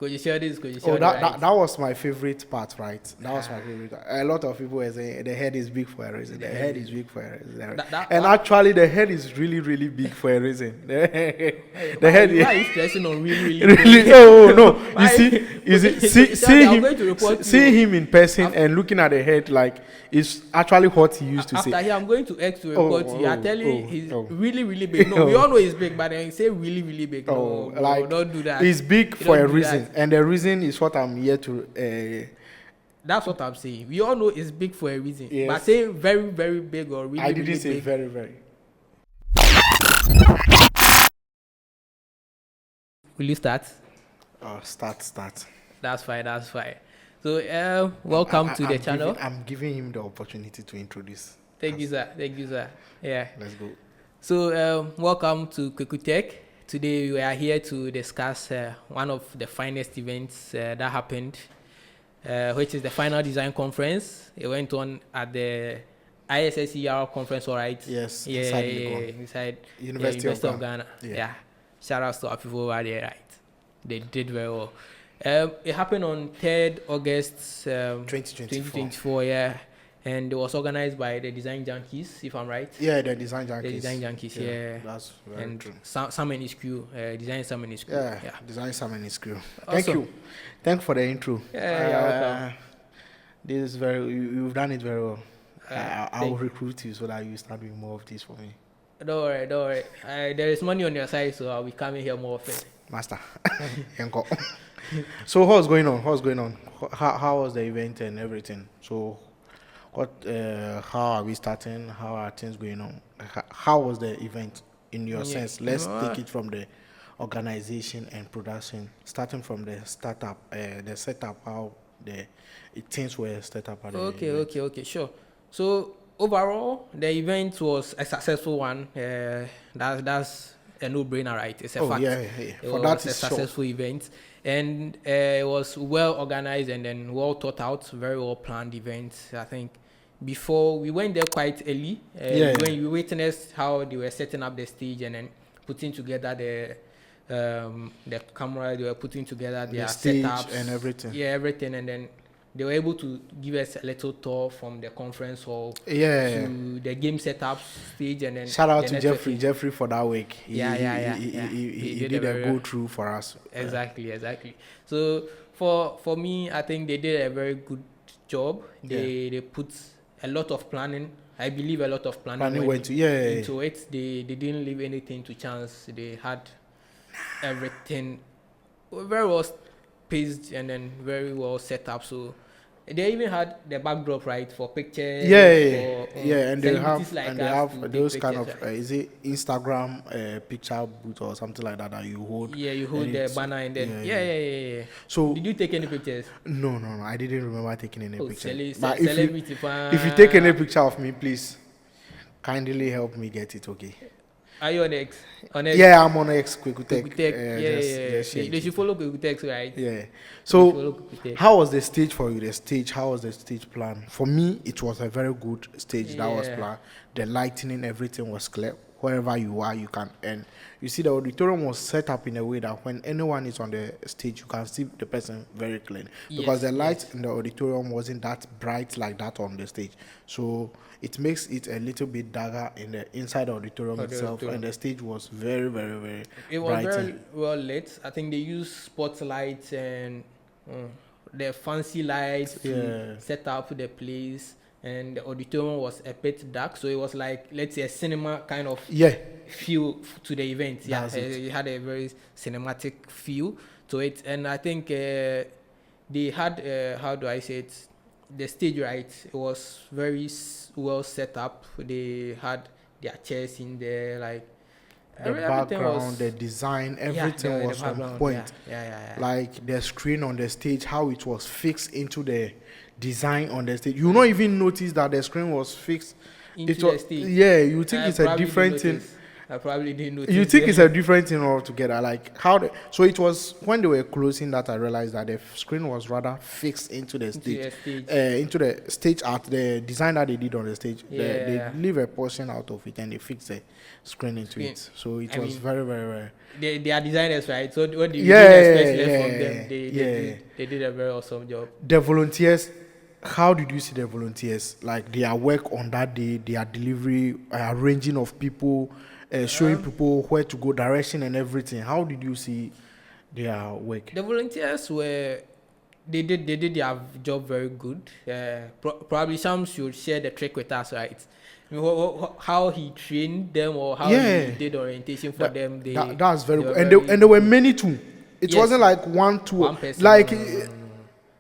Oh, that was my favorite part, right? That was my favorite. A lot of people were saying the head is big for a reason. The head is big for a reason. And actually, the head is really, really big for a reason. The head is. Why are you stressing on really, really? Really? Oh no! See him in person and looking at the head like it's actually what he used to say. After here, I'm going to X to report you. Are telling he's really, really big. No, we all know he's big, but then you say really, really big. No, like, don't do that. He's big for a reason. And the reason is what I'm here to. That's what I'm saying. We all know it's big for a reason. Yes. But saying very, very big or really, I didn't really say big, very, very. Will you start? Start. That's fine. So, welcome to the channel. I'm giving him the opportunity to introduce. Thank you, sir. Yeah. Let's go. So, welcome to Kweku Tech. Today we are here to discuss one of the finest events that happened, which is the Final Design Conference. It went on at the ISSER conference, all right? Yes. Inside University of Ghana. Yeah. Shout out to our people over there, right? They did very well. It happened on 3rd August 2024, yeah. And it was organized by the Design Junkies, if I'm right. Yeah, the Design Junkies. The Design Junkies, yeah. That's very true. Sam and his crew, Design Sam and his crew. Yeah, Design Sam and his crew. Awesome. Thank you. Thanks for the intro. Yeah, you're welcome. This is you've done it very well. I'll recruit you so that you start doing more of this for me. Don't worry. There is money on your side, so I'll be coming here more often. Master. So what's going on? How was the event and everything? So how are we starting? How are things going on? How was the event in your sense? Let's take it from the organization and production, starting from the startup, the setup, how things were set up at the event. Okay, sure. So overall, the event was a successful one. That's a no-brainer, right? It's a fact. Yeah. It was a successful event, and it was well organized and then well thought out, very well planned event. I think before we went there quite early. When we witnessed how they were setting up the stage and then putting together the camera, they were putting together their stage setups and everything. Yeah, everything, and then they were able to give us a little tour from the conference hall to the game setup stage, and then shout out to Jeffrey for that week. He did a go through for us. Exactly. So for me, I think they did a very good job. They put a lot of planning. I believe a lot of planning went into it. They didn't leave anything to chance. They had everything very well paced and then very well set up. So they even had the backdrop right for pictures. And they have those kind of is it Instagram picture booth or something like that you hold. Yeah, you hold the banner and then So did you take any pictures? No, I didn't remember taking any pictures. But if you take any picture of me, please kindly help me get it. Okay. Are you on X? Yeah, I'm on X. Kweku Tech. They should follow Kweku Tech, right? Yeah. So, how was the stage for you? How was the stage plan? For me, it was a very good stage that was planned. The lighting, everything was clear. Wherever you are, you can. And you see, the auditorium was set up in a way that when anyone is on the stage, you can see the person very clearly. Because the light in the auditorium wasn't that bright like that on the stage. So, it makes it a little bit darker in the inside the auditorium itself. And the stage was very, very, very It was very well lit. I think they used spotlights and the fancy lights to set up the place. And the auditorium was a bit dark, so it was like, let's say, a cinema kind of feel to the event. It had a very cinematic feel to it, and I think they had how do I say it? The stage, right? It was very well set up. They had their chairs in there, like the background, the design, everything was on point. Like the screen on the stage, how it was fixed into the design on the stage. You not even notice that the screen was fixed into the stage. Yeah, you think it's a different thing. I probably didn't notice. You think it's a different thing altogether? Like so it was when they were closing that I realized that the screen was rather fixed into the stage, into the stage art, the design that they did on the stage. Yeah. They leave a portion out of it and they fix the screen into it. So it was very, very, very. They are designers, right? So what do you expect from them? They did a very awesome job. The volunteers. How did you see the volunteers? Like their work on that day, their delivery, arranging of people. Showing people where to go, direction and everything. How did you see their work? The volunteers they did their job very good. Probably some should share the trick with us, right? I mean, how he trained them or how he did orientation for them. That's very good. And there were many too. It wasn't like one person. Like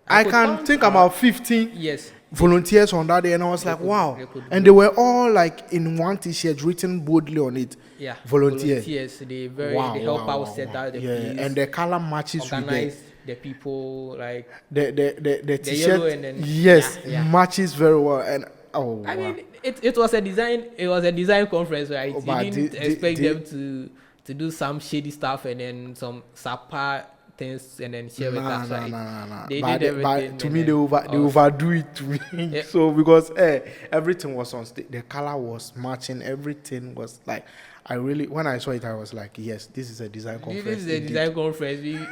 I can think about 15 volunteers on that day, and I was like, wow. And they were all like in one T-shirt written boldly on it. Yeah, volunteers. They help out set out the place. And the color matches organize with the people, like the T-shirt. Yellow and then, matches very well. And I mean, it was a design conference, right? You didn't expect them to do some shady stuff and then some sapa things and then share with us. They did everything. But to me, they overdo it to me. Yeah. So because everything was on stage, the color was matching, everything was like, when I saw it, I was like, yes, this is a design conference. This is a design conference.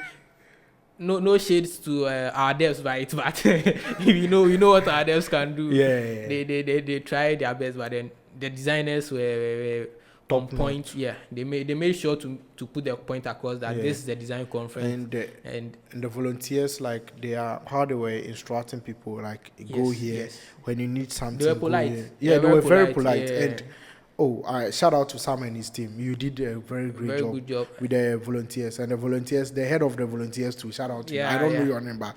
No shades to our devs, right? But we know what our devs can do. Yeah. They tried their best, but then the designers were on point. Yeah, they made sure to put their point across that this is a design conference. And the volunteers, like how they were instructing people, like go here when you need something. They were polite. Yeah, they were very polite. Yeah. And shout out to Sam and his team. You did a very good job with the volunteers. And the volunteers, the head of the volunteers too. Shout out to you. I don't know your name, but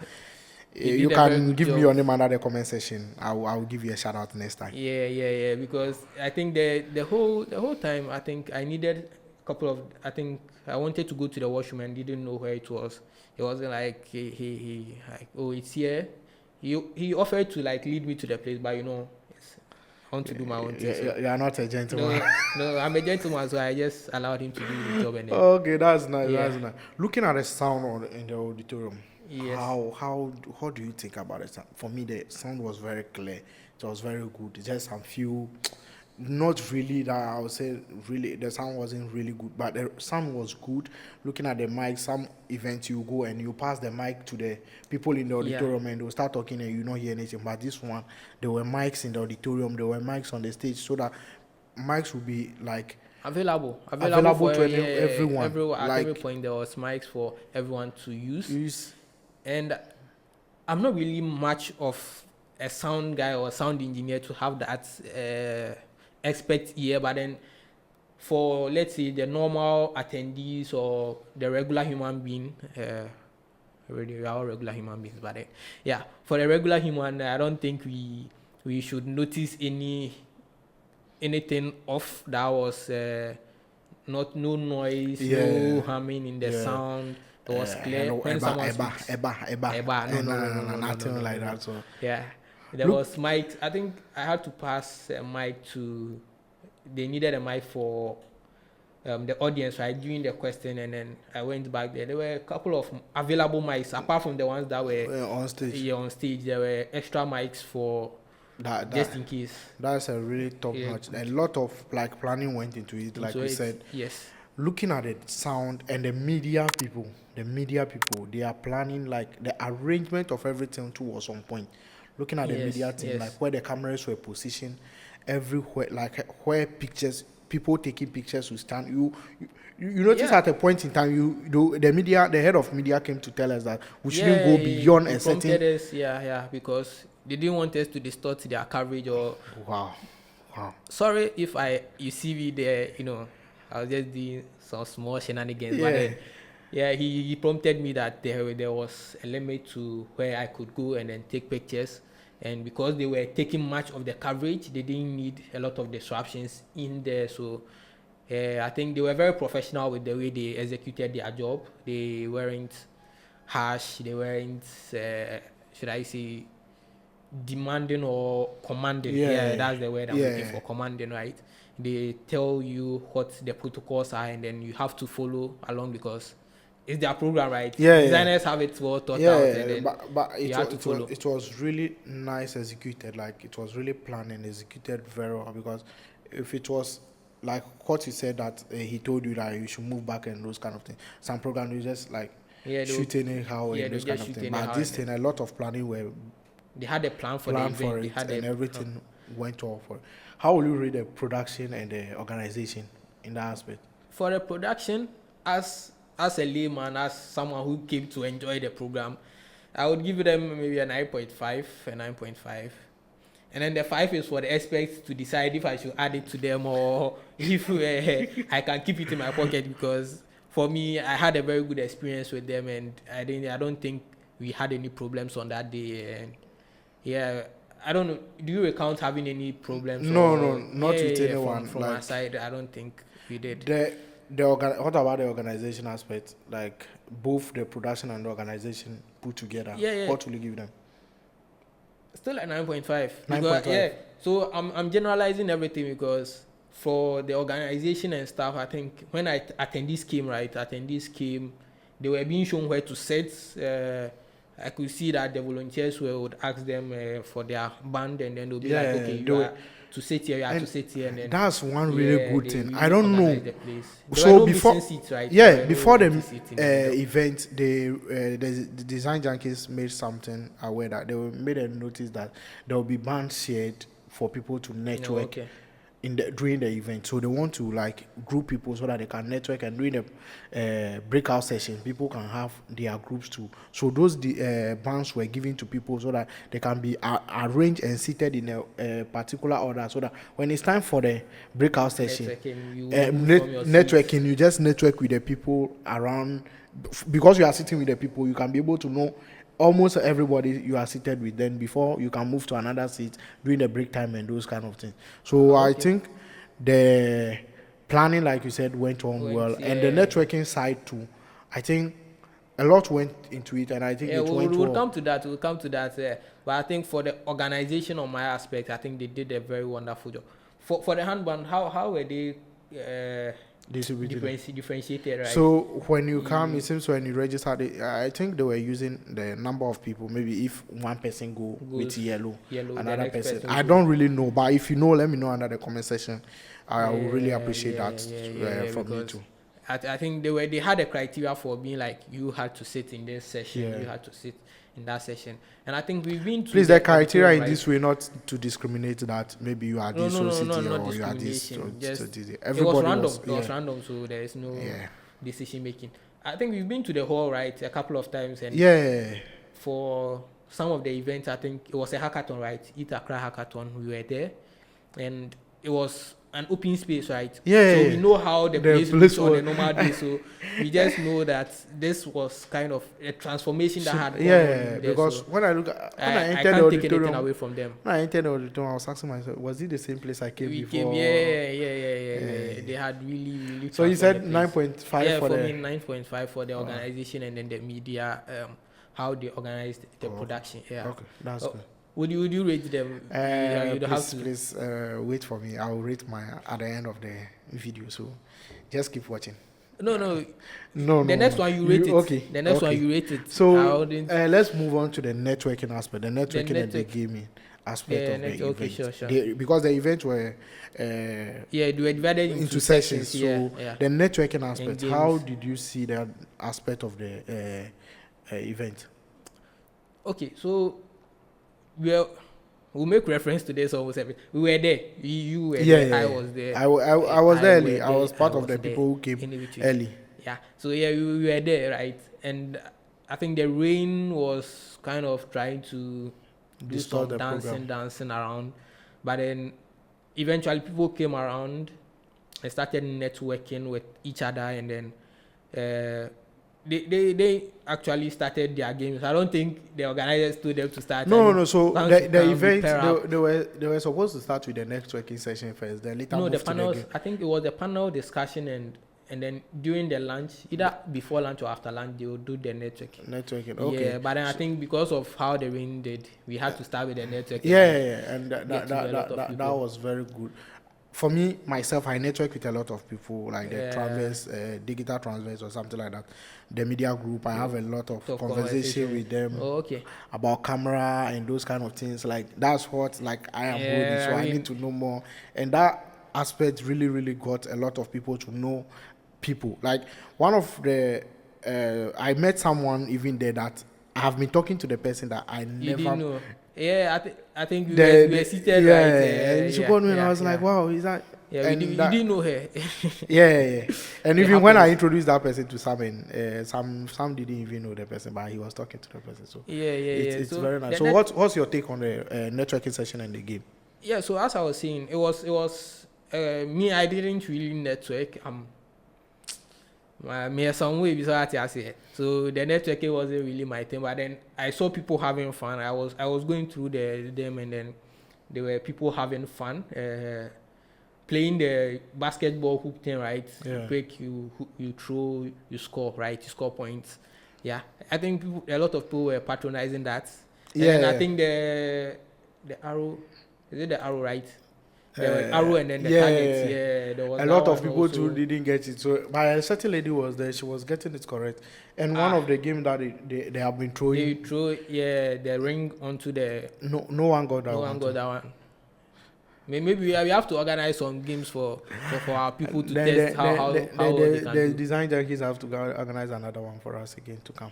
you can give me your name under the comment section. I'll give you a shout out next time. Yeah. Because I think the whole time, I think I needed a couple of. I think I wanted to go to the washroom and didn't know where it was. It wasn't like he like, oh, it's here. He offered to like lead me to the place, but I want to do my own thing. You are not a gentleman. No, I'm a gentleman, so I just allowed him to do the job. And then, okay, that's nice. That's nice. Looking at the sound in the auditorium, how do you think about it? For me, the sound was very clear. It was very good. Just some few, not really that I would say really the sound wasn't really good, but the sound was good. Looking at the mic, some events you go and you pass the mic to the people in the auditorium and they'll start talking and you don't hear anything. But this one, there were mics in the auditorium, there were mics on the stage, so that mics would be like available for everyone. At every point there was mics for everyone to use. And I'm not really much of a sound guy or a sound engineer to have that expert ear, but then for, let's say, the normal attendees or the regular human being, we are all regular human beings, but for the regular human, I don't think we should notice anything off. That was no noise, no humming in the sound. It was clear when someone speaks. No, nothing like that. So there was mic. I think I had to pass a mic to. They needed a mic for the audience, right, during the question, and then I went back there. There were a couple of available mics apart from the ones that were on stage. Yeah, on stage. There were extra mics for just in case. That's a really top notch. A lot of planning went into it, like we said. Yes. Looking at the sound and the media people, they are planning, like the arrangement of everything too was on point. Looking at the media team, like where the cameras were positioned, everywhere, like where people taking pictures will stand. You notice at a point in time, the head of media came to tell us that we shouldn't go beyond a certain. Because they didn't want us to distort their coverage or. Wow. Sorry if you see me there, I was just doing some small shenanigans, but then, he prompted me that there was a limit to where I could go and then take pictures, and because they were taking much of the coverage, they didn't need a lot of disruptions in there. So I think they were very professional with the way they executed their job. They weren't harsh. They weren't, should I say, demanding or commanding. Yeah, that's the word I'm looking for. Commanding, right? They tell you what the protocols are, and then you have to follow along because it's their program, right? Designers have it well thought out, and then but it was really nice executed. Like it was really planned and executed very well. Because if it was like what he said that he told you that you should move back and those kind of things, some programs you just like shoot anyhow and those kind of things. But this thing, a lot of planning were. They had a plan for the event. They had and everything went well for it. How will you rate the production and the organization in that aspect? For the production, as a layman, as someone who came to enjoy the program, I would give them maybe a 9.5, a 9.5. And then the 5 is for the experts to decide if I should add it to them or if I can keep it in my pocket, because for me, I had a very good experience with them, and I don't think we had any problems on that day. And yeah, I don't know. Do you recount having any problems? No, not with anyone. From our side, I don't think we did. What about the organization aspect? Like both the production and the organization put together. What will you give them? Still at 9.5. 9.5. So I'm generalizing everything because for the organization and stuff, I think when attendees came, they were being shown where to sit. I could see that the volunteers would ask them for their band, and then they'll be like, okay, you have to sit here, to sit here. And then that's one really good thing. I don't know. So before seats, right? Before the event, the Design Junkies made something aware that they made a notice that there will be bands shared for people to network. During the event, so they want to like group people so that they can network, and during the breakout session, people can have their groups too. So those bands were given to people so that they can be arranged and seated in a particular order, so that when it's time for the breakout session, networking, you just network with the people around, because you are sitting with the people, you can be able to know almost everybody you are seated with, then before you can move to another seat during the break time and those kind of things. So I think the planning, like you said, went on well, and the networking side too. I think a lot went into it, and I think it went well. We'll come to that. But I think for the organization on my aspect, I think they did a very wonderful job. For the handband, how were they differentiated, right? So when you come, it seems when you register, I think they were using the number of people. Maybe if one person goes with yellow, another person. I don't really know, but if you know, let me know under the comment section. I would really appreciate that from you too. I think they had a criteria for being like, you had to sit in this session, you had to sit in that session, and I think we've been to. Please, the criteria in this way, not to discriminate that maybe you are this city or you are this. Everybody it was random, so there is no decision making. I think we've been to the hall, right, a couple of times, and for some of the events, I think it was a hackathon, right? Eat Accra hackathon. We were there, and it was an open space, right? So we know how the place looks on a normal day. So we just know that this was kind of a transformation that had gone on there. Because so when I look at I can't take anything away from them. When I entered the auditorium, I was asking myself, was it the same place I came before? They had really so you said 9.5 for me 9.5 for the organization, and then the media, how they organized the production. Okay, that's good. Would you rate them? Please wait for me. I will rate mine at the end of the video. So just keep watching. No. The next one you rate it. Okay. The next one you rate it. So let's move on to the networking aspect. The networking and the gaming aspect of the event. Sure. Because the events were they were divided into sessions. So the networking aspect. How did you see that aspect of the event? Okay, so we'll make reference to this almost every. We were there. You were there. I was there. I was there early. I was part of the people who came early. Yeah. So we were there, right? And I think the rain was kind of trying to do some dancing around, but then eventually people came around and started networking with each other, and then they actually started their games. I don't think the organizers told them to start. No. So the event they were supposed to start with the networking session first. Then later the panels. I think it was the panel discussion and then during the lunch, either before lunch or after lunch, they will do the networking. Networking, okay. Yeah, but then I think because of how the rain did, we had to start with the networking. Yeah, and that was very good. For me, myself, I network with a lot of people, like the transverse, digital transverse or something like that. The media group, I have a lot of conversation with them about camera and those kind of things. Like, that's what, like, I am holding, so I need to know more. And that aspect really, really got a lot of people to know people. Like, one of the, I met someone even there that I have been talking to the person that I never... You didn't know. Yeah, I think we were seated right. And she called me and I was like, wow, is that... Yeah, you didn't know her. yeah. And even when I introduced that person to some didn't even know the person, but he was talking to the person. So it's so very nice. So what's your take on the networking session and the game? Yeah, so as I was saying, it was me. I didn't really network. Me some way besides I say. So the networking wasn't really my thing. But then I saw people having fun. I was going through them, and then there were people having fun. Playing the basketball hoop thing, right? Yeah. Break, you throw, you score, right? You score points. Yeah, I think a lot of people were patronizing that. And I think the arrow, is it the arrow, right? The arrow and then the target. Yeah, there was a lot of people too didn't get it. So my certain lady was there; she was getting it correct. And one of the games that they have been throwing, they throw the ring onto the. No one got that one. No one got that one. Maybe we have to organize some games for our people to test how they can the design junkies have to organize another one for us again to come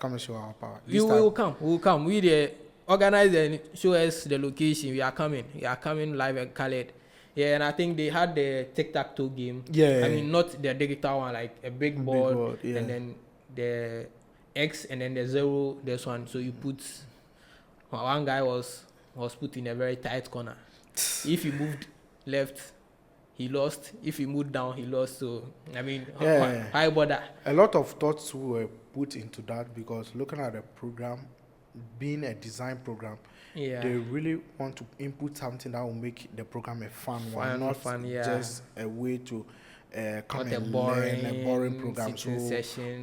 and show our power. We will come. We organize and show us the location. We are coming live and colored. Yeah, and I think they had the tic-tac-toe game. Yeah. I mean, not the digital one, like a big board, and then the X and then the 0. This one. So you put one guy was put in a very tight corner. If he moved left, he lost. If he moved down, he lost. So, I mean, why bother? A lot of thoughts were put into that because looking at the program, being a design program, they really want to input something that will make the program a fun one, not just a way to come and learn a boring program. So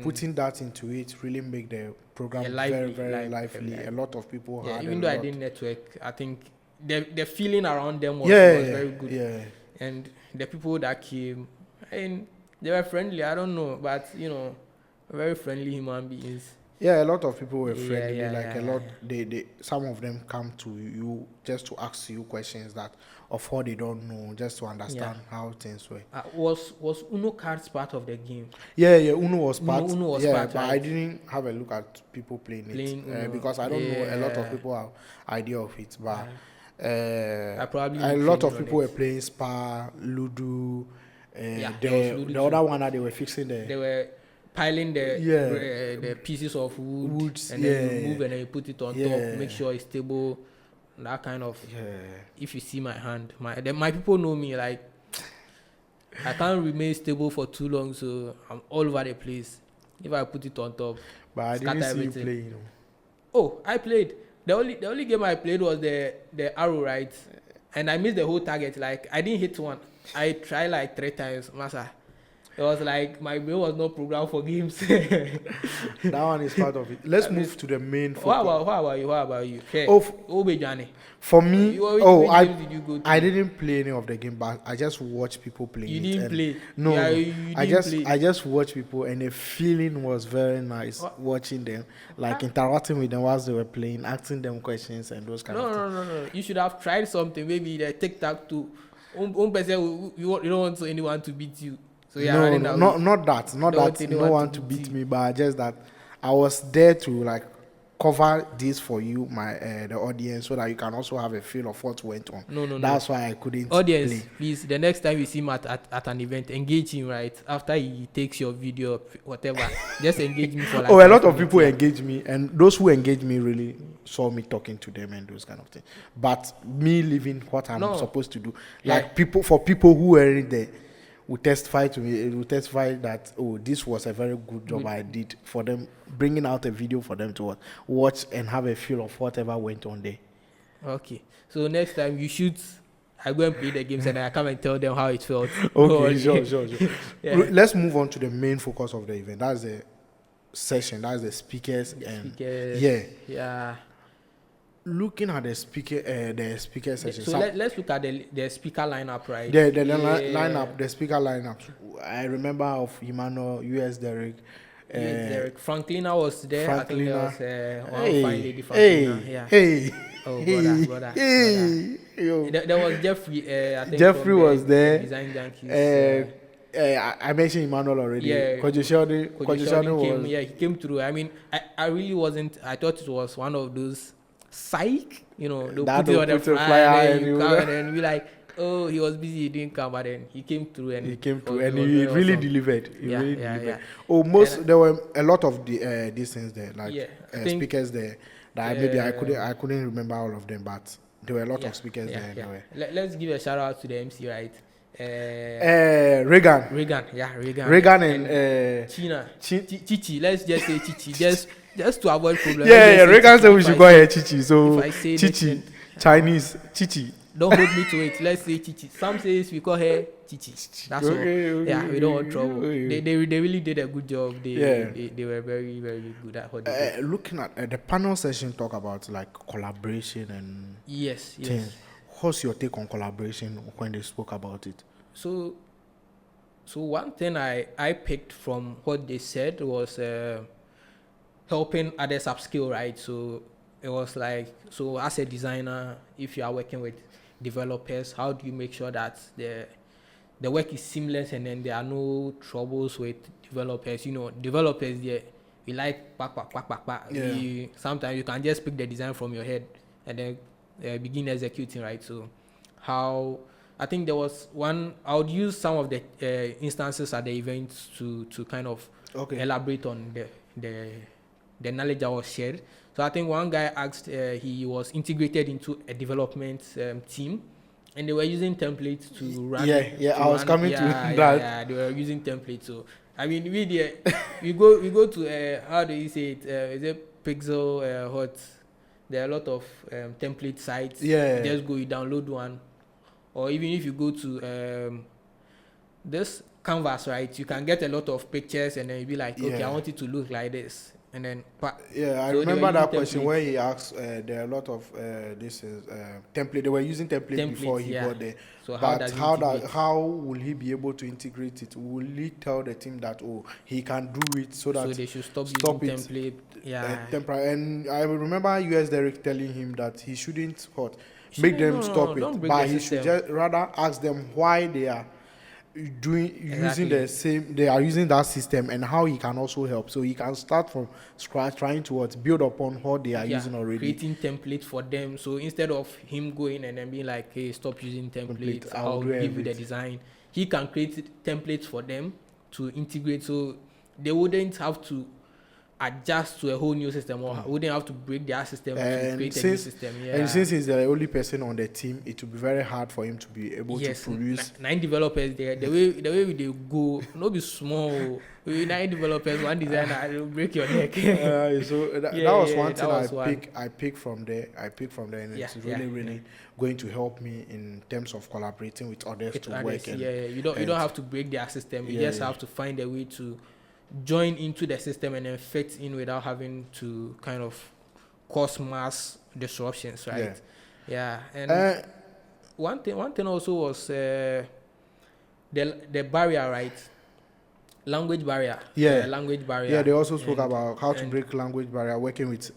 putting that into it really make the program very, very lively. A lot of people had even though I didn't network, I think the feeling around them was very good. Yeah. And the people that came, and they were friendly. I don't know, but very friendly human beings. Yeah, a lot of people were friendly. A lot. They some of them come to you just to ask you questions that of what they don't know, just to understand how things were. Was Uno cards part of the game? Yeah, Uno was part. Uno was part. But I didn't have a look at people playing it because I don't know. A lot of people have idea of it, but. A lot of people were playing Spa, Ludo, the other one that they were fixing they were piling the pieces of wood and then you move and then you put it on top, make sure it's stable, that kind of. If you see my hand, my people know me, like I can't remain stable for too long, so I'm all over the place. If I put it on top, but I didn't see you play, Oh, I played. The only game I played was the arrow, right? And I missed the whole target. Like, I didn't hit one. I tried like 3 times. Massa. It was like my brain was not programmed for games. That one is part of it. Let's move to the main focus. What about you? Okay. Johnny. For me, did you go to? I didn't play any of the game, but I just watched people playing. You didn't play? No, I just watched people, and the feeling was very nice watching them, like interacting with them whilst they were playing, asking them questions and those kind of things. No. You should have tried something. Maybe the tic-tac-toe. One person, you don't want anyone to beat you. So not that no one to beat me, but just that I was there to like cover this for you, the audience, so that you can also have a feel of what went on. No. That's why I couldn't audience, play. Please, the next time you see him at an event, engage him right after he takes your video, whatever. Just engage me for like. A lot of people engage me, and those who engage me really saw me talking to them and those kind of things. But me living what I'm supposed to do, like people who were there. Will testify to me. It will testify that this was a very good job I did for them, bringing out a video for them to watch and have a feel of whatever went on there. Okay, so next time you shoot I go and play the games and I come and tell them how it felt. Okay, sure. Yeah. Let's move on to the main focus of the event. That's the session. That's the speakers. Yeah. Looking at the speaker session. So let's look at the speaker lineup, right? The lineup, the speaker lineup. I remember of Emmanuel, US Derek. Franklina was there. Franklina. I think there was one fine lady Franklina. Oh, brother. There was Jeffrey. I think Jeffrey was there. Design Junkies. I mentioned Emmanuel already. Yeah. Kwadwo Sheldon came. was. Yeah, he came through. I mean, I really wasn't. I thought it was one of those psych. They'll put it on the flyer and you come and be like, oh, he was busy, he didn't come, but then he came through and he really awesome. delivered. Yeah. Oh, there were a lot of these things there, like speakers there. That maybe I couldn't remember all of them, but there were a lot of speakers there. Anyway. Let's give a shout out to the MC, right? Reagan. Reagan and Chichi. Let's just say Chichi, just to avoid problems. Yeah. Reagan said we should go here, Chichi. So Chichi, Chinese Chichi. Don't hold me to it. Let's say Chichi. Some says we call her Chichi. That's all. Yeah, we don't want trouble. They really did a good job. They were very, very good at what they did. Looking at the panel session, talk about like collaboration and yes. What's your take on collaboration when they spoke about it? So one thing I picked from what they said was helping others upskill, right? So it was like, so as a designer, if you are working with developers, how do you make sure that the work is seamless and then there are no troubles with developers? Developers, we like back. Yeah. Sometimes you can just pick the design from your head and then begin executing, right? So I think there was one, I would use some of the instances at the event to kind of elaborate on the knowledge that was shared. So I think one guy asked, he was integrated into a development team, and they were using templates to run. I was coming to that. Yeah, they were using templates. So I mean, we go to how do you say it? Is it Pixel Hot? There are a lot of template sites. Yeah. Just go, you download one, or even if you go to this Canvas, right? You can get a lot of pictures, and then you be like, okay, I want it to look like this. And then, I remember that question where he asked. There are a lot of this is template. They were using template before he got there. So how will he be able to integrate it? Will he tell the team that he can do it so that they should stop using template? And I remember US Derek telling him that he shouldn't make them stop it, but he should just rather ask them why they are using the same, they are using that system, and how he can also help, so he can start from scratch, trying to build upon what they are using already, creating templates for them. So instead of him going and then being like, hey, stop using templates, I'll give you the design, he can create templates for them to integrate, so they wouldn't have to adjust to a whole new system, or wouldn't have to break their system to create a new system. And since he's the only person on the team, it will be very hard for him to be able to produce 9 developers there. The way they go, not be small. 9 developers, one designer, will break your neck. So that was one thing I picked from there. And it's really going to help me in terms of collaborating with others to work. You don't have to break their system. You just have to find a way to join into the system and then fit in without having to kind of cause mass disruptions, right? And one thing also was the barrier, right? Language barrier. Language barrier. Yeah, they also spoke about how to break language barrier, working with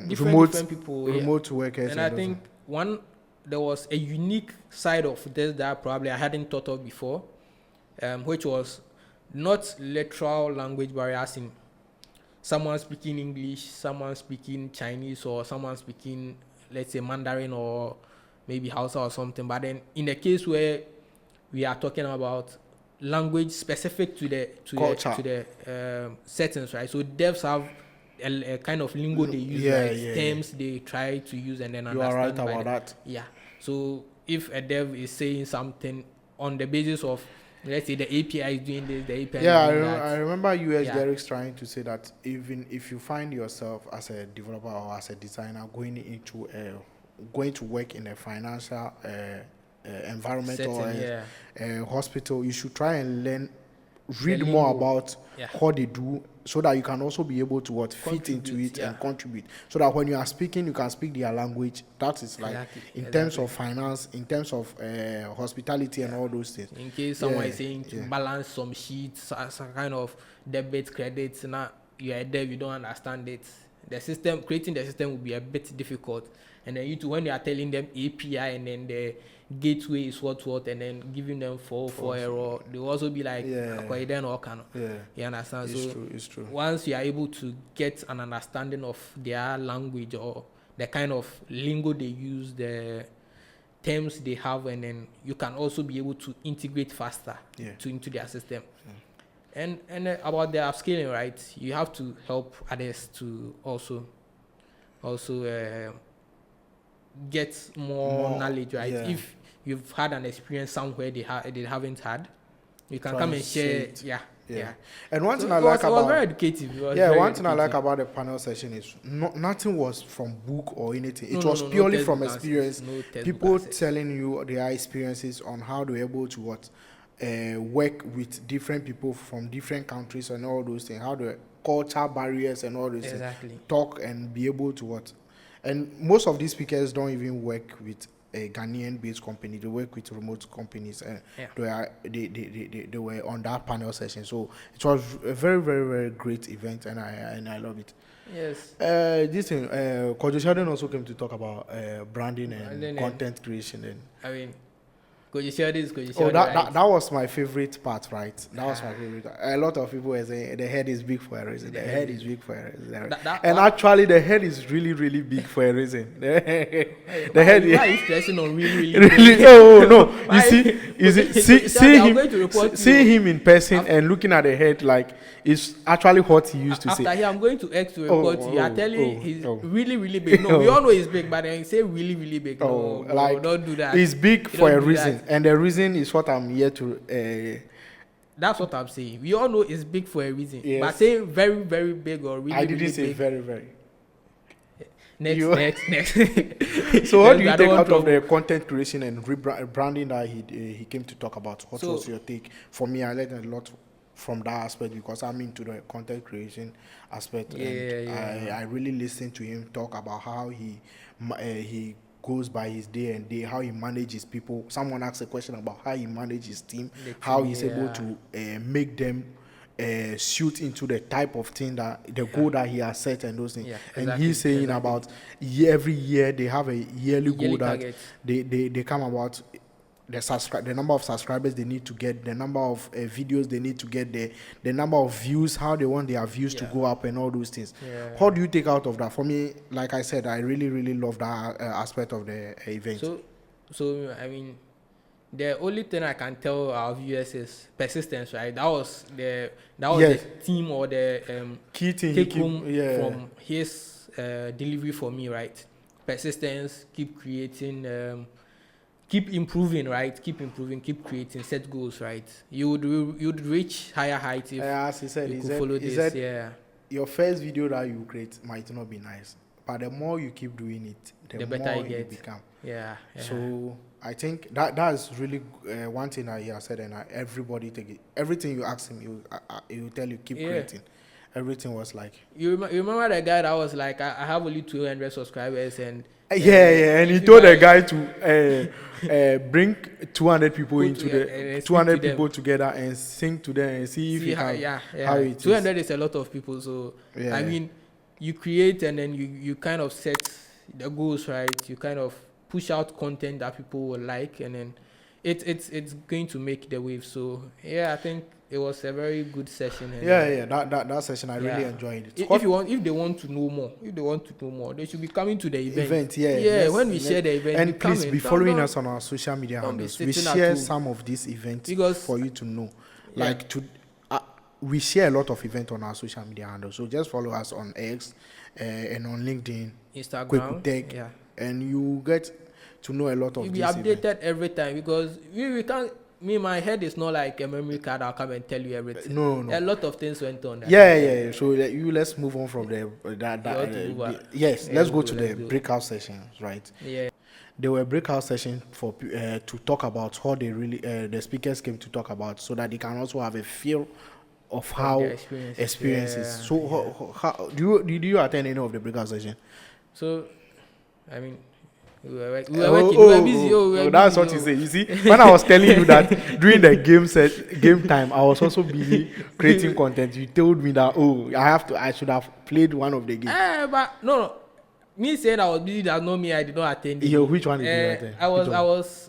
different people, remote workers. And I think there was a unique side of this that probably I hadn't thought of before, which was not literal language barriers in someone speaking English, someone speaking Chinese, or someone speaking, let's say, Mandarin or maybe Hausa or something. But then in the case where we are talking about language specific to the settings, right? So devs have a kind of lingo they use, terms they try to use and then understand. You are right about that. Yeah. So if a dev is saying something on the basis of, let's say, the API is doing this, the API is doing that. I remember US Derek's trying to say that even if you find yourself as a developer or as a designer going into going to work in a financial environment Setting, or a hospital, you should try and read The more lingo. about Yeah. what they do, so that you can also be able to fit into Contribute, it yeah. and contribute, so that when you are speaking, you can speak their language. That is like Exactly, in terms of finance, in terms of hospitality and all those things. In case someone Yeah, is saying to yeah. balance some sheets, some kind of debit, credits, now you are there, you don't understand it. Creating the system will be a bit difficult. And then when you are telling them API and then the gateway is what, and then giving them for error, they will also be like, then all kind of. Yeah, You understand? it's true. Once you are able to get an understanding of their language or the kind of lingo they use, the terms they have, and then you can also be able to integrate faster into their system. And about the upscaling, right? You have to help others to also get more knowledge, right? Yeah. If you've had an experience somewhere they haven't had, you can come and share. Yeah. And one thing I it like was about very educative. one thing I like about the panel session is nothing was from book or anything. It was purely from experience. People telling you their experiences on how they were able to work with different people from different countries and all those things, how the culture barriers and all those things, talk and be able to and most of these speakers don't even work with a Ghanaian-based company. They work with remote companies, and they were on that panel session. So it was a very, very, very great event, and I love it. Yes. This thing, Kwadwo Sheldon also came to talk about branding and content creation. And I mean, Kwadwo Sheldon. That was my favorite part, right? That was my favorite. A lot of people were saying the head is big for a reason. The head is big for a reason. Actually, the head is really, really big for a reason. The head is. Why are you stressing on really? Really? Oh no! You see him in person and looking at the head, like it's actually what he used to say. After here, I'm going to X to report you. You are telling he's really, really big. No, we all know he's big, but then you say really, really big. No, don't do that. He's big for a reason. And the reason is what I'm here to. That's what I'm saying. We all know it's big for a reason. Yes. But saying very, very big or really, I didn't really say big. very, very. Next. So what do you take out of the content creation and rebranding that he came to talk about? What was your take? For me, I learned a lot from that aspect because I'm into the content creation aspect. I really listened to him talk about how he goes by his day and day, how he manages people. Someone asked a question about how he manages his team, how he's able to make them suit into the type of thing that the goal that he has set and those things. And he's saying about every year they have a yearly goal that they come about the number of subscribers they need to get, the number of videos they need to get, the number of views, how they want their views to go up and all those things. How do you take out of that? For me, like I said, I really, really love that aspect of the event. So I mean, the only thing I can tell our viewers is persistence, right? That was the theme or the key thing take home from his delivery for me, right? Persistence, keep creating, keep improving, right? Keep improving, keep creating, set goals, right? You would reach higher heights if as he said, you could follow this. Your first video that you create might not be nice, but the more you keep doing it, the better more you become. So I think that is really one thing that he has said, and everybody take it. Everything you ask him, he will tell you keep creating. Everything was like. You remember the guy that was like, I have only 200 subscribers and. And he told the guy to bring 200 people into the 200 people together and sing to them and see if how it is. 200 is a lot of people, so I mean, you create and then you kind of set the goals, right? You kind of push out content that people will like, and then it's going to make the wave. So I think it was a very good session. That session I really enjoyed it. If they want to know more, they should be coming to the event. When we share the event, and please be following us on our social media handles. We share some of these events for you to know. We share a lot of events on our social media handles, so just follow us on X and on LinkedIn, Instagram, Kweku Tech, and you get to know a lot of. You'll be updated every time because we can't. my head is not like a memory card. I'll come and tell you everything. No. A lot of things went on. Yeah. So let's move on from the yes. Yeah, Let's go to the breakout sessions, right? Yeah. There were breakout sessions for to talk about how they really the speakers came to talk about, so that they can also have a feel of how experiences. Yeah. So how did you attend any of the breakout sessions? So, I mean, we were working. We were busy. That's what you say. You see, when I was telling you that during the game time, I was also busy creating content. You told me that I should have played one of the games. But no. Me saying I was busy does not mean I did not attend. Which one did you attend?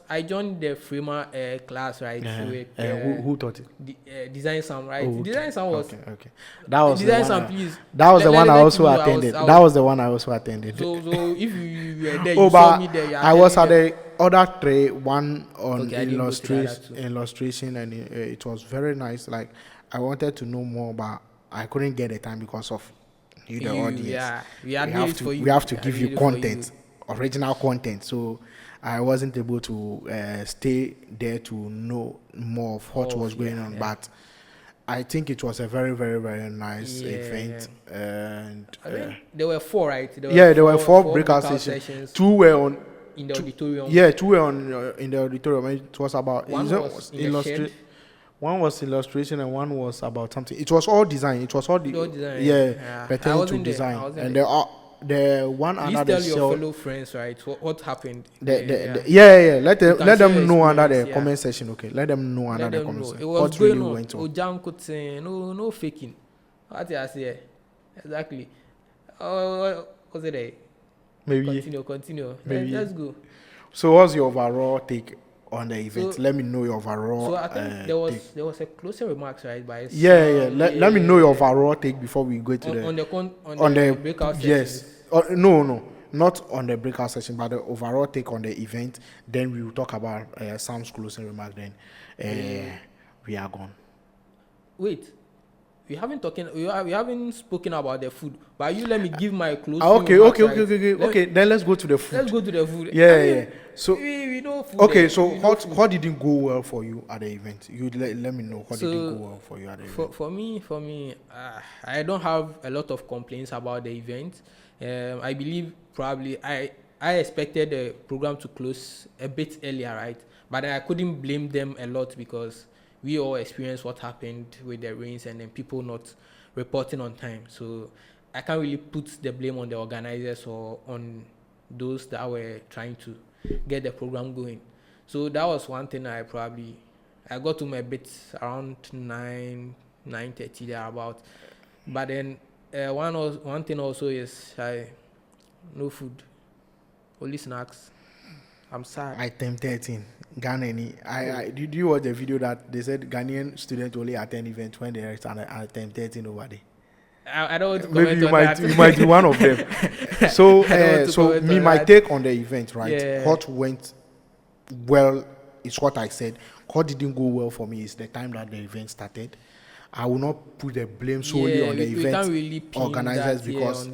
I joined the Freema class, right? Who taught it? Design Sam, right? Okay. Design Sam was okay. That was Design Sam, please. That was the one I also attended. That was the one I also attended. So if you were there, you saw me there. I was at the other three, one on illustration, and it was very nice. Like, I wanted to know more, but I couldn't get the time because of the audience. Yeah, we have to give you content, original content. So I wasn't able to stay there to know more of what was going on. But I think it was a very, very, very nice event. And there were 4, right? There were four breakout sessions. 2 were in the auditorium. Yeah, 2 were in the auditorium. It was about one was illustration and one was about something. It was all design. It was all design. Pertaining to design. And the one under the tell your fellow friends, right? What happened? Let them know under the comment section. Okay, let them know under the comment section. It was what really went on. No faking. What did I say? Exactly. Was it a? Maybe continue. Maybe. Let's go. So, what's your overall take on the event? Let me know your overall. So I think there was a closing remarks, right? By let me know your overall take before we go to on the breakout session. Yes. No, not on the breakout session, but the overall take on the event. Then we will talk about Sam's closing remark. Then we are gone. Wait. We haven't spoken about the food, but you let me give my closing. Okay. Then let's go to the food. Let's go to the food. Yeah. So we know food. Okay, so what didn't go well for you at the event? You let me know what didn't go well for you at the event. For me, I don't have a lot of complaints about the event. I believe probably I expected the program to close a bit earlier, right? But I couldn't blame them a lot because we all experienced what happened with the rains and then people not reporting on time. So I can't really put the blame on the organizers or on those that were trying to get the program going. So that was one thing I got to my bit around 9:30 thereabout. But then one thing also is no food, only snacks. I'm sad. Item 13, Ghana. Did you watch the video that they said Ghanaian students only attend events when they are at item 13 over there? I don't want to maybe comment you might be one of them. So my take on the event, right? Yeah. What went well is what I said. What didn't go well for me is the time that the event started. I will not put the blame solely on the event organizers because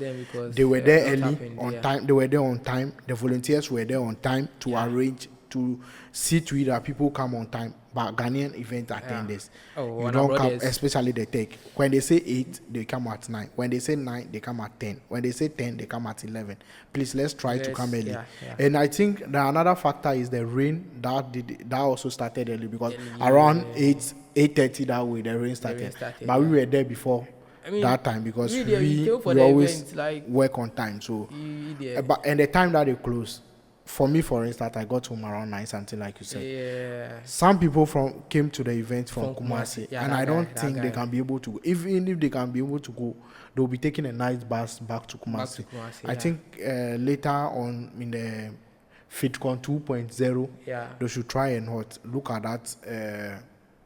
they were there early on time. They were there on time. The volunteers were there on time to arrange to see to it that people come on time. But Ghanaian event attenders, you don't come, especially the tech. When they say 8, they come at 9. When they say 9, they come at 10. When they say 10, they come at 11. Please, let's try to come early. And I think another factor is the rain that also started early because around 8:30 that way the rain started. But we were there before that time because we always work on time. So, and the time that they close. For me, for instance, I got home around 9 something, like you said. Yeah. Some people came to the event from Kumasi, and I don't think they can be able to go. Even if they can be able to go, they'll be taking a nice bus back to Kumasi. I think later on in the FIDCON 2.0, they should try and look at that.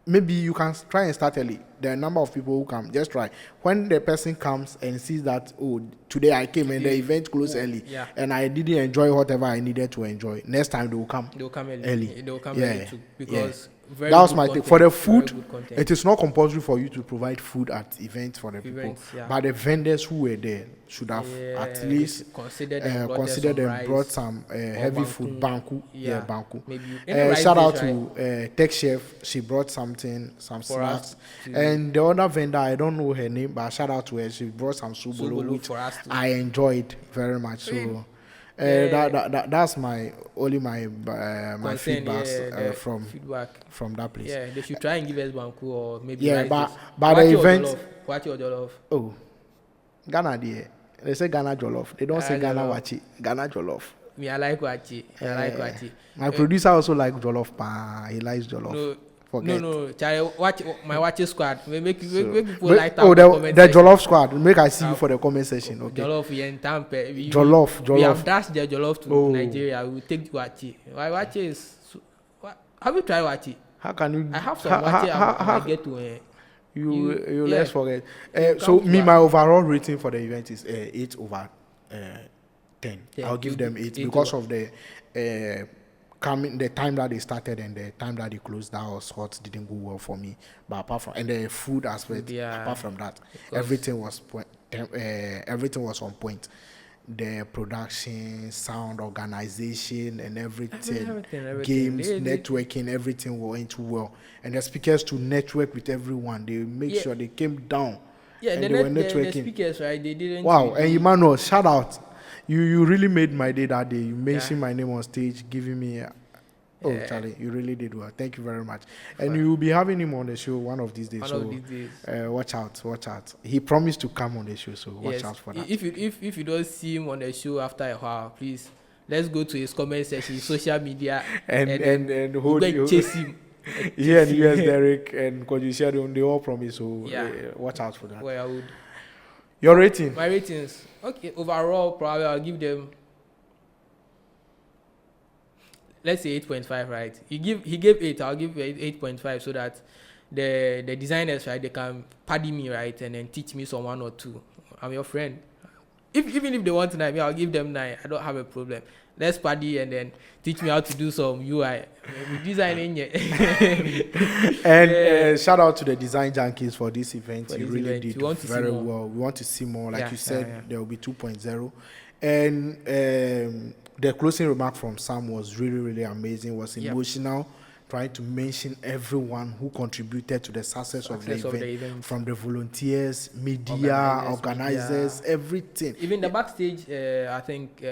Maybe you can try and start early. There are a number of people who come. Just try. When the person comes and sees that, today I came and the event closed early, and I didn't enjoy whatever I needed to enjoy. Next time they will come. They will come early. They will come early too, because Very that was good my content, thing. For the very food, good content. it is not compulsory for you to provide food at events for the Events, people. yeah. But the vendors who were there should have at least consider them brought some heavy food. Banku, Yeah. banku. Maybe Shout out rice, to Tech Chef. She brought some snacks. to- And the other vendor, I don't know her name, but shout out to her. She brought some subolo, which for us to I enjoyed very much. So. That's my feedback from that place. Yeah, they should try and give us banku or maybe but the event. What your jollof? Oh, Ghana there. They say Ghana jollof. They don't say Ghana jollof. wachi. Ghana jollof. Me, I like wachi. My producer also like jollof. Pa, he likes jollof. No. Charlie, watch my watch squad. We make people like that. Oh, the jollof squad. Make I see you for the comment section. Okay. Jollof in Tampa. Jollof. We have dashed the jollof to Nigeria. We will take wachi. Why wachi is? Have you tried wachi? How can you? I have some wachi. I get to. You let's forget. So my overall rating for the event is 8 over 10. I'll give them 8 because of the the time that they started and the time that they closed. That was what didn't go well for me. But apart from the food aspect, apart from that, everything was on point. The production, sound, organization, and everything. Games, networking, everything went well. And the speakers to network with everyone. They make sure they came down. Yeah, and they were networking. The speakers, right? They didn't. Wow, and Emmanuel, shout out. You really made my day that day. You mentioned my name on stage, giving me. Charlie, you really did well. Thank you very much. And you will be having him on the show one of these days. Watch out. He promised to come on the show, so watch out for that. If you don't see him on the show after a while, please let's go to his comment section, social media, and hold you. Chase him. Yeah, and US Derek and Kwadwo Sheldon, they all promise. So watch out for that. Well, I would. Your rating? My ratings. Okay, overall, probably I'll give them. Let's say 8.5, right? He gave 8. I'll give 8.5 so that the designers, right, they can paddy me, right, and then teach me some 1 or 2. I'm your friend. Even if they want 9, I'll give them 9. I don't have a problem. Let's paddy and then teach me how to do some UI. Designing. And shout out to the Design Junkies for this event. You really did very well. We want to see more. Like you said, there will be 2.0. And the closing remark from Sam was really, really amazing. It was emotional, trying to mention everyone who contributed to the success of the event. From the volunteers, media, organizers, everything. Even the backstage, I think,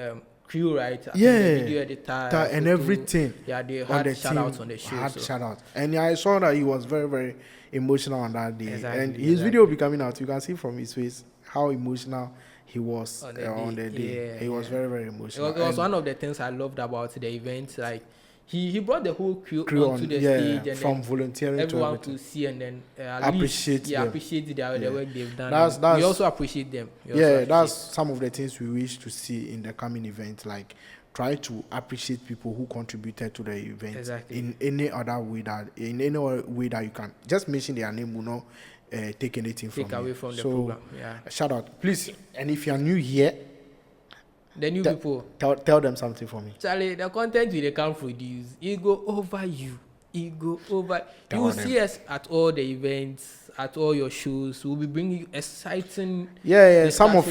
crew, right? The video editor, and everything. Yeah, they had shout-outs on the show. Shout-outs. And I saw that he was very, very emotional on that day. And his video will be coming out. You can see from his face how emotional he was on the day. He was very, very emotional. It was one of the things I loved about the event. Like he brought the whole crew onto the stage, and from volunteering everyone to see and then appreciate the work they've done. We also appreciate them. That's some of the things we wish to see in the coming event. Like try to appreciate people who contributed to the event in any way that you can. Just mention their name will not take anything from away from the program. Shout out, please. And if you are new here, the new people, tell them something for me. Charlie, the content we can produce, it go over you. You will see us at all the events, at all your shows. We'll be bringing you exciting. Some of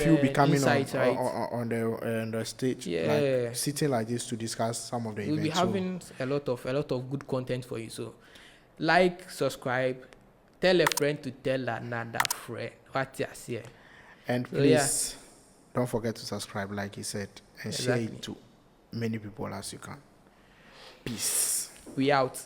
you will be coming on the stage, like sitting like this to discuss some of the events. We'll be having a lot of good content for you. So, like, subscribe, tell a friend to tell another friend. What you say? And please don't forget to subscribe, like he said, and share it to many people as you can. Peace. We out.